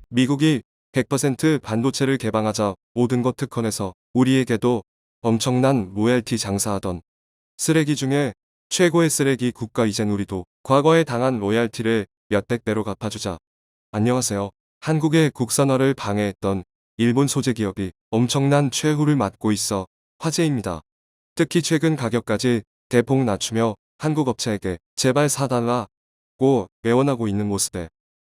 미국이 100% 반도체를 개방하자 모든 것 특허내서 우리에게도 엄청난 로열티 장사하던 쓰레기 중에 최고의 쓰레기 국가. 이젠 우리도 과거에 당한 로열티를 몇백 배로 갚아주자. 안녕하세요. 한국의 국산화를 방해했던 일본 소재 기업이 엄청난 최후를 맞고 있어 화제입니다. 특히 최근 가격까지 대폭 낮추며 한국 업체에게 제발 사달라고 애원하고 있는 모습에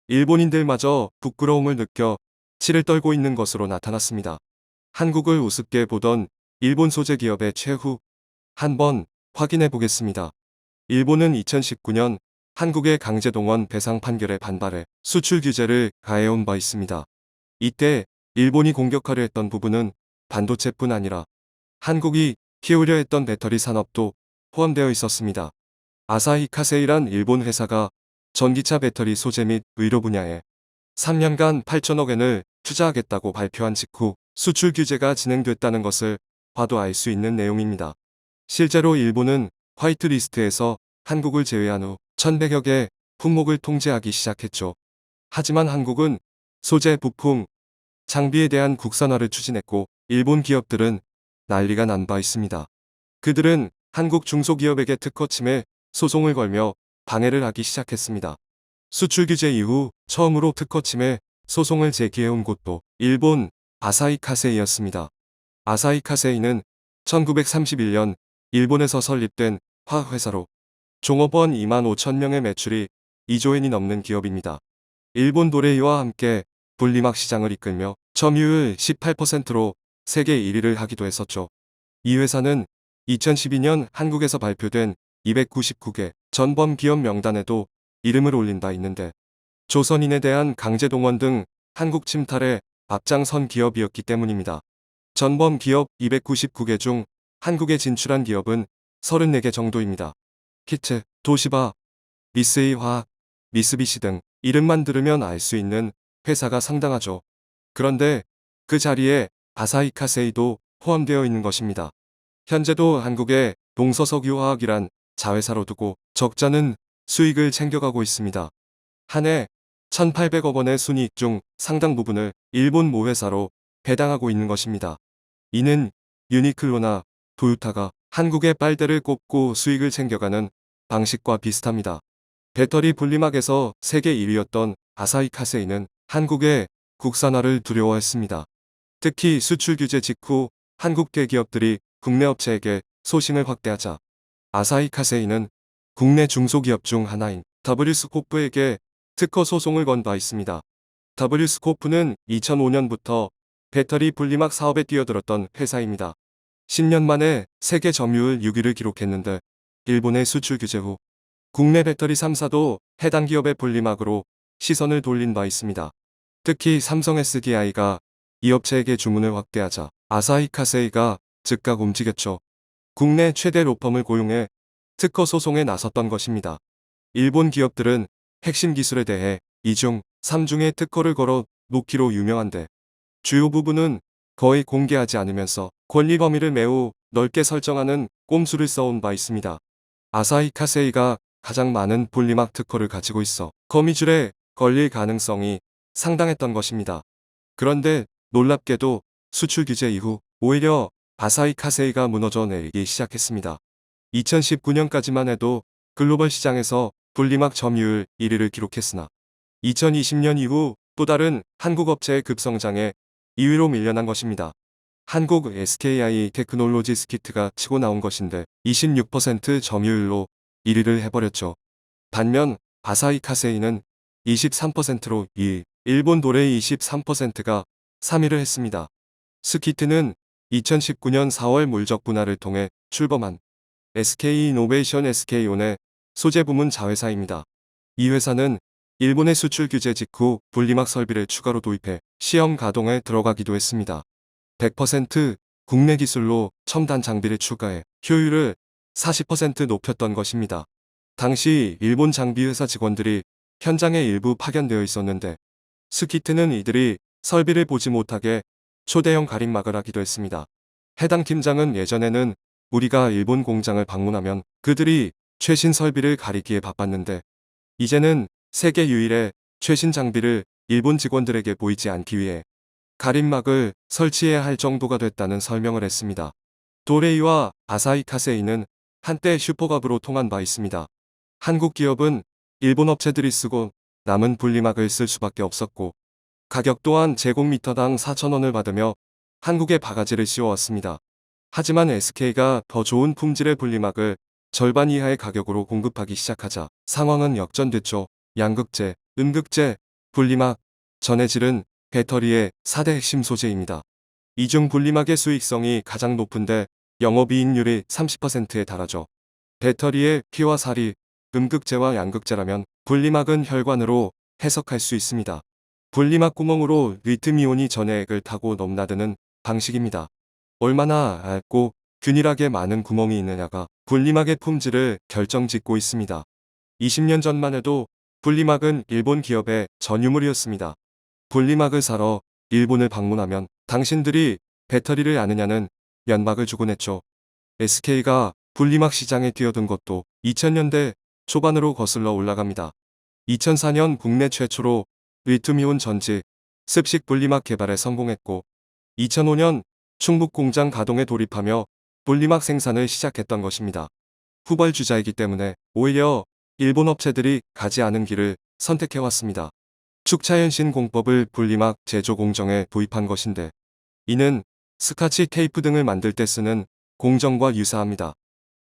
일본인들마저 부끄러움을 느껴 치를 떨고 있는 것으로 나타났습니다. 한국을 우습게 보던 일본 소재 기업의 최후 한번 확인해 보겠습니다. 일본은 2019년 한국의 강제동원 배상 판결에 반발해 수출 규제를 가해온 바 있습니다. 이때 일본이 공격하려 했던 부분은 반도체뿐 아니라 한국이 키우려 했던 배터리 산업도 포함되어 있었습니다. 아사히 카세이란 일본 회사가 전기차 배터리 소재 및 의료 분야에 3년간 8천억 엔을 투자하겠다고 발표한 직후 수출 규제가 진행됐다는 것을 봐도 알 수 있는 내용입니다. 실제로 일본은 화이트리스트에서 한국을 제외한 후 1100여 개 품목을 통제하기 시작했죠. 하지만 한국은 소재, 부품, 장비에 대한 국산화를 추진했고 일본 기업들은 난리가 난 바 있습니다. 그들은 한국 중소기업에게 특허 침해 소송을 걸며 방해를 하기 시작했습니다. 수출 규제 이후 처음으로 특허 침해 소송을 제기해온 곳도 일본 아사히 카세이였습니다. 아사히 카세이는 1931년 일본에서 설립된 화학회사로 종업원 2만 5천 명의 매출이 2조 엔이 넘는 기업입니다. 일본 도레이와 함께 분리막 시장을 이끌며 점유율 18%로 세계 1위를 하기도 했었죠. 이 회사는 2012년 한국에서 발표된 299개 전범 기업 명단에도 이름을 올린 바 있는데 조선인에 대한 강제동원 등 한국 침탈에 앞장선 기업이었기 때문입니다. 전범 기업 299개 중 한국에 진출한 기업은 34개 정도입니다. 키츠, 도시바, 미쓰이 화학, 미쓰비시 등 이름만 들으면 알 수 있는 회사가 상당하죠. 그런데 그 자리에 아사히 카세이도 포함되어 있는 것입니다. 현재도 한국의 동서석유화학이란 자회사로 두고 적잖은 수익을 챙겨가고 있습니다. 한 해 1,800억 원의 순이익 중 상당 부분을 일본 모회사로 배당하고 있는 것입니다. 이는 유니클로나 도요타가 한국의 빨대를 꼽고 수익을 챙겨가는 방식과 비슷합니다. 배터리 분리막에서 세계 1위였던 아사히 카세이는 한국의 국산화를 두려워했습니다. 특히 수출 규제 직후 한국 대기업들이 국내 업체에게 소싱을 확대하자 아사히 카세이는 국내 중소기업 중 하나인 W스코프에게 특허 소송을 건 바 있습니다. W스코프는 2005년부터 배터리 분리막 사업에 뛰어들었던 회사입니다. 10년 만에 세계 점유율 6위를 기록했는데 일본의 수출 규제 후 국내 배터리 3사도 해당 기업의 분리막으로 시선을 돌린 바 있습니다. 특히 삼성 SDI가 이 업체에게 주문을 확대하자 아사히 카세이가 즉각 움직였죠. 국내 최대 로펌을 고용해 특허 소송에 나섰던 것입니다. 일본 기업들은 핵심 기술에 대해 2중, 3중의 특허를 걸어 놓기로 유명한데 주요 부분은 거의 공개하지 않으면서 권리 범위를 매우 넓게 설정하는 꼼수를 써온 바 있습니다. 아사히 카세이가 가장 많은 분리막 특허를 가지고 있어 거미줄에 걸릴 가능성이 상당했던 것입니다. 그런데 놀랍게도 수출 규제 이후 오히려 아사히 카세이가 무너져 내리기 시작했습니다. 2019년까지만 해도 글로벌 시장에서 분리막 점유율 1위를 기록했으나 2020년 이후 또 다른 한국 업체의 급성장에 2위로 밀려난 것입니다. 한국 SKI 테크놀로지스키트가 치고 나온 것인데 26% 점유율로 1위를 해버렸죠. 반면 아사히 카세이는 23%로 2위, 일본 도레이 23%가 3위를 했습니다. 스키트는 2019년 4월 물적 분할을 통해 출범한 SK 이노베이션 SK온의 소재 부문 자회사입니다. 이 회사는 일본의 수출 규제 직후 분리막 설비를 추가로 도입해 시험 가동에 들어가기도 했습니다. 100% 국내 기술로 첨단 장비를 추가해 효율을 40% 높였던 것입니다. 당시 일본 장비회사 직원들이 현장에 일부 파견되어 있었는데 스키트는 이들이 설비를 보지 못하게 초대형 가림막을 하기도 했습니다. 해당 팀장은 예전에는 우리가 일본 공장을 방문하면 그들이 최신 설비를 가리기에 바빴는데 이제는 세계 유일의 최신 장비를 일본 직원들에게 보이지 않기 위해 가림막을 설치해야 할 정도가 됐다는 설명을 했습니다. 도레이와 아사히 카세이는 한때 슈퍼갑으로 통한 바 있습니다. 한국 기업은 일본 업체들이 쓰고 남은 분리막을 쓸 수밖에 없었고 가격 또한 제곱미터당 4,000원을 받으며 한국에 바가지를 씌워왔습니다. 하지만 SK가 더 좋은 품질의 분리막을 절반 이하의 가격으로 공급하기 시작하자 상황은 역전됐죠. 양극재, 음극재, 분리막, 전해질은 배터리의 4대 핵심 소재입니다. 이 중 분리막의 수익성이 가장 높은데 영업이익률이 30%에 달하죠. 배터리의 피와 살이 음극재와 양극재라면 분리막은 혈관으로 해석할 수 있습니다. 분리막 구멍으로 리튬이온이 전해액을 타고 넘나드는 방식입니다. 얼마나 얇고 균일하게 많은 구멍이 있느냐가 분리막의 품질을 결정짓고 있습니다. 20년 전만 해도 분리막은 일본 기업의 전유물이었습니다. 분리막을 사러 일본을 방문하면 당신들이 배터리를 아느냐는 면박을 주곤 했죠. SK가 분리막 시장에 뛰어든 것도 2000년대 초반으로 거슬러 올라갑니다. 2004년 국내 최초로 리튬이온 전지, 습식 분리막 개발에 성공했고 2005년 충북 공장 가동에 돌입하며 분리막 생산을 시작했던 것입니다. 후발주자이기 때문에 오히려 일본 업체들이 가지 않은 길을 선택해왔습니다. 축차현신 공법을 분리막 제조 공정에 도입한 것인데 이는 스카치 테이프 등을 만들 때 쓰는 공정과 유사합니다.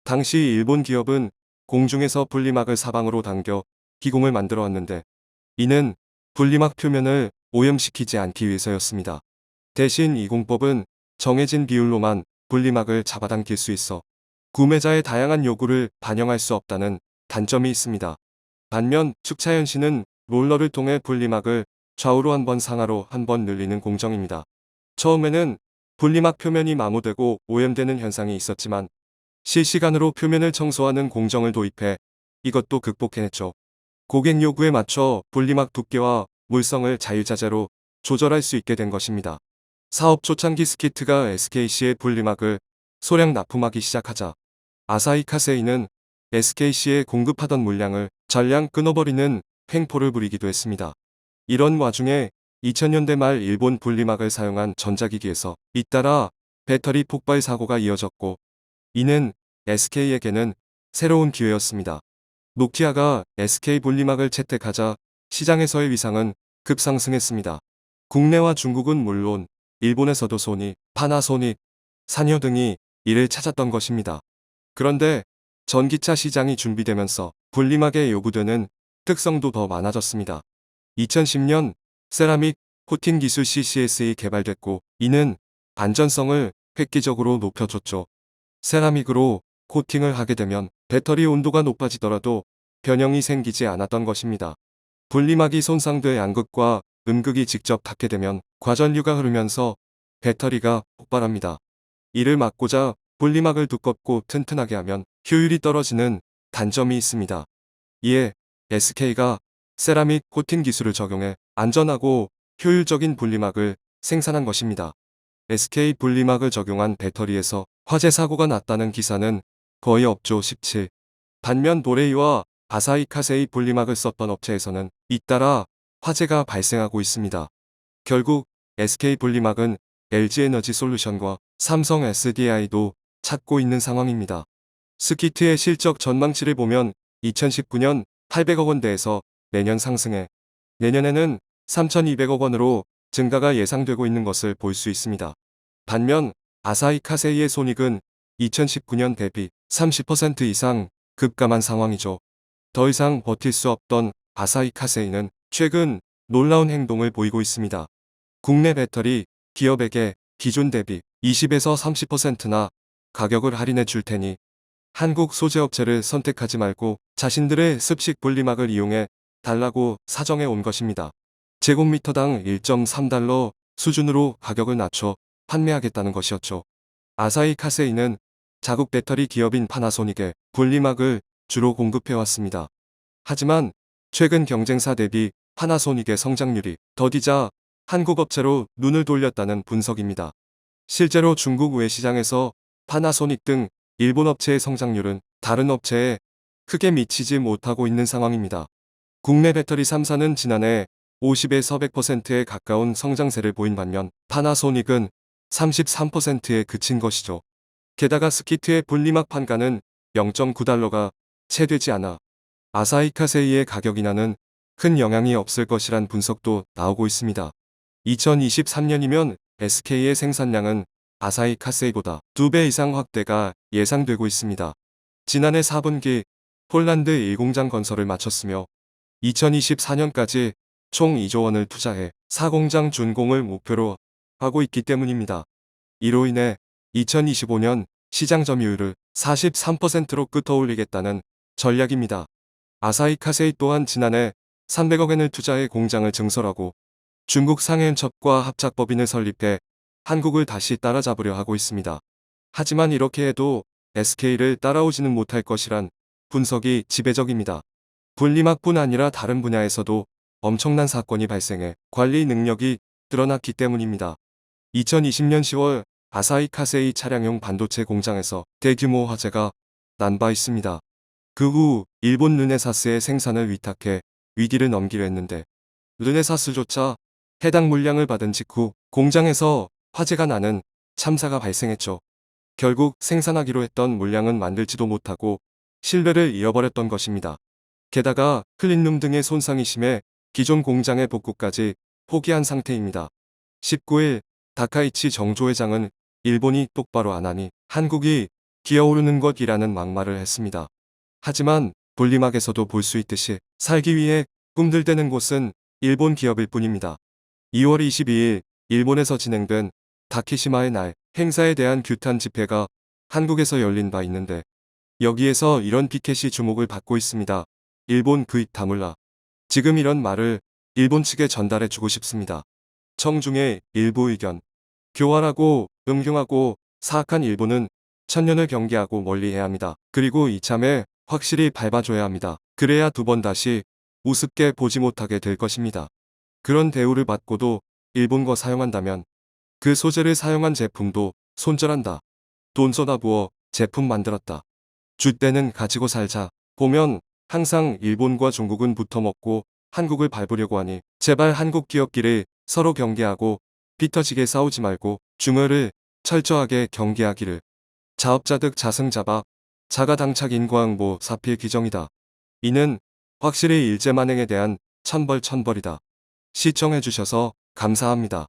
당시 일본 기업은 공중에서 분리막을 사방으로 당겨 기공을 만들어 왔는데 이는 분리막 표면을 오염시키지 않기 위해서였습니다. 대신 이 공법은 정해진 비율로만 분리막을 잡아당길 수 있어 구매자의 다양한 요구를 반영할 수 없다는 단점이 있습니다. 반면 축차현신은 롤러를 통해 분리막을 좌우로 한 번 상하로 한 번 늘리는 공정입니다. 처음에는 분리막 표면이 마모되고 오염되는 현상이 있었지만 실시간으로 표면을 청소하는 공정을 도입해 이것도 극복해냈죠. 고객 요구에 맞춰 분리막 두께와 물성을 자유자재로 조절할 수 있게 된 것입니다. 사업 초창기 스키트가 SKC의 분리막을 소량 납품하기 시작하자 아사히 카세이는 SKC에 공급하던 물량을 전량 끊어버리는 횡포를 부리기도 했습니다. 이런 와중에 2000년대 말 일본 분리막을 사용한 전자기기에서 잇따라 배터리 폭발 사고가 이어졌고 이는 SK에게는 새로운 기회였습니다. 노키아가 SK 분리막을 채택하자 시장에서의 위상은 급상승했습니다. 국내와 중국은 물론 일본에서도 소니, 파나소닉, 사녀 등이 이를 찾았던 것입니다. 그런데 전기차 시장이 준비되면서 분리막에 요구되는 특성도 더 많아졌습니다. 2010년 세라믹 코팅 기술 CCS이 개발됐고 이는 안전성을 획기적으로 높여줬죠. 세라믹으로 코팅을 하게 되면 배터리 온도가 높아지더라도 변형이 생기지 않았던 것입니다. 분리막이 손상돼 양극과 음극이 직접 닿게 되면 과전류가 흐르면서 배터리가 폭발합니다. 이를 막고자 분리막을 두껍고 튼튼하게 하면 효율이 떨어지는 단점이 있습니다. 이에 SK가 세라믹 코팅 기술을 적용해 안전하고 효율적인 분리막을 생산한 것입니다. SK 분리막을 적용한 배터리에서 화재 사고가 났다는 기사는 거의 없죠. 17. 반면 도레이와 아사히 카세이 분리막을 썼던 업체에서는 잇따라 화재가 발생하고 있습니다. 결국 SK 분리막은 LG에너지 솔루션과 삼성 SDI도 찾고 있는 상황입니다. 스키트의 실적 전망치를 보면 2019년 800억 원대에서 내년 상승해 내년에는 3,200억 원으로 증가가 예상되고 있는 것을 볼 수 있습니다. 반면 아사히 카세이의 손익은 2019년 대비 30% 이상 급감한 상황이죠. 더 이상 버틸 수 없던 아사히 카세이는 최근 놀라운 행동을 보이고 있습니다. 국내 배터리 기업에게 기존 대비 20에서 30%나 가격을 할인해 줄 테니 한국 소재업체를 선택하지 말고 자신들의 습식 분리막을 이용해 달라고 사정해 온 것입니다. 제곱미터당 1.3달러 수준으로 가격을 낮춰 판매하겠다는 것이었죠. 아사히 카세이는 자국 배터리 기업인 파나소닉에 분리막을 주로 공급해왔습니다. 하지만 최근 경쟁사 대비 파나소닉의 성장률이 더디자 한국 업체로 눈을 돌렸다는 분석입니다. 실제로 중국 외시장에서 파나소닉 등 일본 업체의 성장률은 다른 업체에 크게 미치지 못하고 있는 상황입니다. 국내 배터리 3사는 지난해 50에서 100%에 가까운 성장세를 보인 반면 파나소닉은 33%에 그친 것이죠. 게다가 스키트의 분리막 판가는 0.9달러가 채 되지 않아 아사히 카세이의 가격 인하는 큰 영향이 없을 것이란 분석도 나오고 있습니다. 2023년이면 SK의 생산량은 아사히 카세이보다 2배 이상 확대가 예상되고 있습니다. 지난해 4분기 폴란드 1공장 건설을 마쳤으며 2024년까지 총 2조 원을 투자해 4공장 준공을 목표로 하고 있기 때문입니다. 이로 인해 2025년 시장 점유율을 43%로 끌어올리겠다는 전략입니다. 아사히 카세이 또한 지난해 300억 엔을 투자해 공장을 증설하고 중국 상해은첩과 합작법인을 설립해 한국을 다시 따라잡으려 하고 있습니다. 하지만 이렇게 해도 SK를 따라오지는 못할 것이란 분석이 지배적입니다. 분리막뿐 아니라 다른 분야에서도 엄청난 사건이 발생해 관리 능력이 드러났기 때문입니다. 2020년 10월 아사히 카세이 차량용 반도체 공장에서 대규모 화재가 난 바 있습니다. 그 후 일본 르네사스의 생산을 위탁해 위기를 넘기려 했는데 르네사스조차 해당 물량을 받은 직후 공장에서 화재가 나는 참사가 발생했죠. 결국 생산하기로 했던 물량은 만들지도 못하고 신뢰를 잃어버렸던 것입니다. 게다가 클린룸 등의 손상이 심해 기존 공장의 복구까지 포기한 상태입니다. 19일 다카이치 정조 회장은 일본이 똑바로 안 하니 한국이 기어오르는 것이라는 막말을 했습니다. 하지만 분리막에서도 볼 수 있듯이 살기 위해 꿈들대는 곳은 일본 기업일 뿐입니다. 2월 22일 일본에서 진행된 다케시마의 날 행사에 대한 규탄 집회가 한국에서 열린 바 있는데 여기에서 이런 피켓이 주목을 받고 있습니다. 일본 그입 다물라. 지금 이런 말을 일본 측에 전달해 주고 싶습니다. 청중의 일부 의견. 교활하고 음흉하고 사악한 일본은 천년을 경계하고 멀리해야 합니다. 그리고 이참에 확실히 밟아줘야 합니다. 그래야 두 번 다시 우습게 보지 못하게 될 것입니다. 그런 대우를 받고도 일본 거 사용한다면 그 소재를 사용한 제품도 손절한다. 돈 쏟아부어 제품 만들었다. 줄 때는 가지고 살자. 보면 항상 일본과 중국은 붙어먹고 한국을 밟으려고 하니 제발 한국 기업끼리 서로 경계하고 피터지게 싸우지 말고 중어를 철저하게 경계하기를. 자업자득 자승자박 자가당착 인과응보 사필 규정이다. 이는 확실히 일제만행에 대한 천벌이다. 시청해주셔서 감사합니다.